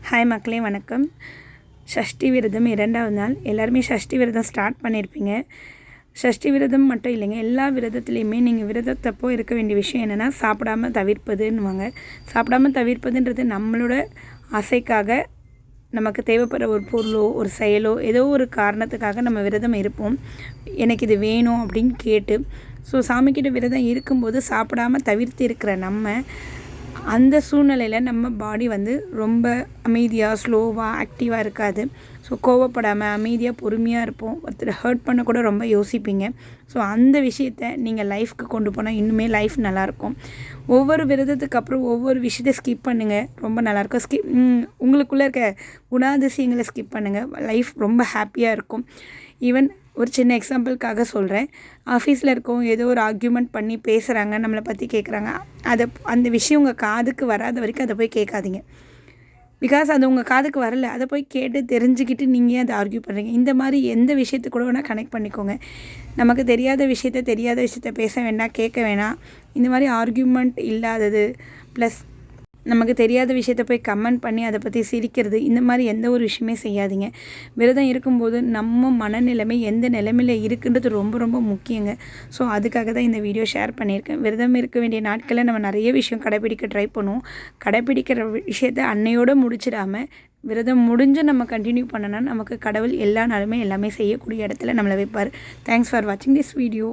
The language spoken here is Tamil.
ஹாய் மக்களே வணக்கம். ஷஷ்டி விரதம் 2வது நாள். எல்லாருமே ஷஷ்டி விரதம் ஸ்டார்ட் பண்ணியிருப்பீங்க. ஷஷ்டி விரதம் மட்டும் இல்லைங்க, எல்லா விரதத்துலேயுமே நீங்கள் விரதத்தப்போ இருக்க வேண்டிய விஷயம் என்னென்னா சாப்பிடாமல் தவிர்ப்பதுன்னுவாங்க. சாப்பிடாமல் தவிர்ப்பதுன்றது நம்மளோட ஆசைக்காக நமக்கு தேவைப்படுற ஒரு பொருளோ ஒரு செயலோ ஏதோ ஒரு காரணத்துக்காக நம்ம விரதம் இருப்போம். எனக்கு இது வேணும் அப்படின்னு கேட்டு. ஸோ சாமிக்கிட்ட விரதம் இருக்கும்போது சாப்பிடாமல் தவிர்த்து இருக்கிற நம்ம அந்த சூழ்நிலையில் நம்ம பாடி ரொம்ப அமைதியாக ஸ்லோவாக ஆக்டிவாக இருக்காது. ஸோ கோவப்படாமல் அமைதியாக பொறுமையாக இருப்போம். ஒருத்தர் ஹர்ட் பண்ண கூட ரொம்ப யோசிப்பீங்க. ஸோ அந்த விஷயத்தை நீங்கள் லைஃப்க்கு கொண்டு போனால் இன்னுமே லைஃப் நல்லாயிருக்கும். ஒவ்வொரு விரதத்துக்கு அப்புறம் ஒவ்வொரு விஷயத்தை ஸ்கிப் பண்ணுங்கள், ரொம்ப நல்லாயிருக்கும். உங்களுக்குள்ளே இருக்க குணாதிசயங்களை ஸ்கிப் பண்ணுங்கள், லைஃப் ரொம்ப ஹாப்பியாக இருக்கும். ஈவன் ஒரு சின்ன எக்ஸாம்பிளுக்காக சொல்கிறேன். ஆஃபீஸில் இருக்கவங்க ஏதோ ஒரு ஆர்கியூமெண்ட் பண்ணி பேசுகிறாங்க, நம்மளை பற்றி கேட்குறாங்க. அந்த விஷயம் உங்கள் காதுக்கு வராத வரைக்கும் அதை போய் கேட்காதீங்க. பிகாஸ் அது உங்கள் காதுக்கு வரல, அதை போய் கேட்டு தெரிஞ்சுக்கிட்டு நீங்கள் அதை ஆர்கியூ பண்ணுறீங்க. இந்த மாதிரி எந்த விஷயத்து கூட வேணால் கனெக்ட் பண்ணிக்கோங்க. நமக்கு தெரியாத விஷயத்த பேச வேண்டாம், கேட்க வேணாம். இந்த மாதிரி ஆர்கியூமெண்ட் இல்லாதது ப்ளஸ் நமக்கு தெரியாத விஷயத்த போய் கமெண்ட் பண்ணி அதை பற்றி சிரிக்கிறது, இந்த மாதிரி எந்த ஒரு விஷயமே செய்யாதீங்க. விரதம் இருக்கும்போது நம்ம மனநிலைமை எந்த நிலைமையில் இருக்குன்றது ரொம்ப ரொம்ப முக்கியங்க. ஸோ அதுக்காக தான் இந்த வீடியோ ஷேர் பண்ணியிருக்கேன். விரதம் இருக்க வேண்டிய நாட்களில் நம்ம நிறைய விஷயம் கடைப்பிடிக்க ட்ரை பண்ணுவோம். கடைப்பிடிக்கிற விஷயத்தை அன்னையோடு முடிச்சிடாமல் விரதம் முடிஞ்சு நம்ம கண்டினியூ பண்ணனா நமக்கு கடவுள் எல்லா நாளுமே எல்லாமே செய்யக்கூடிய இடத்துல நம்மளை வைப்பார். தேங்க்ஸ் ஃபார் வாட்சிங் திஸ் வீடியோ.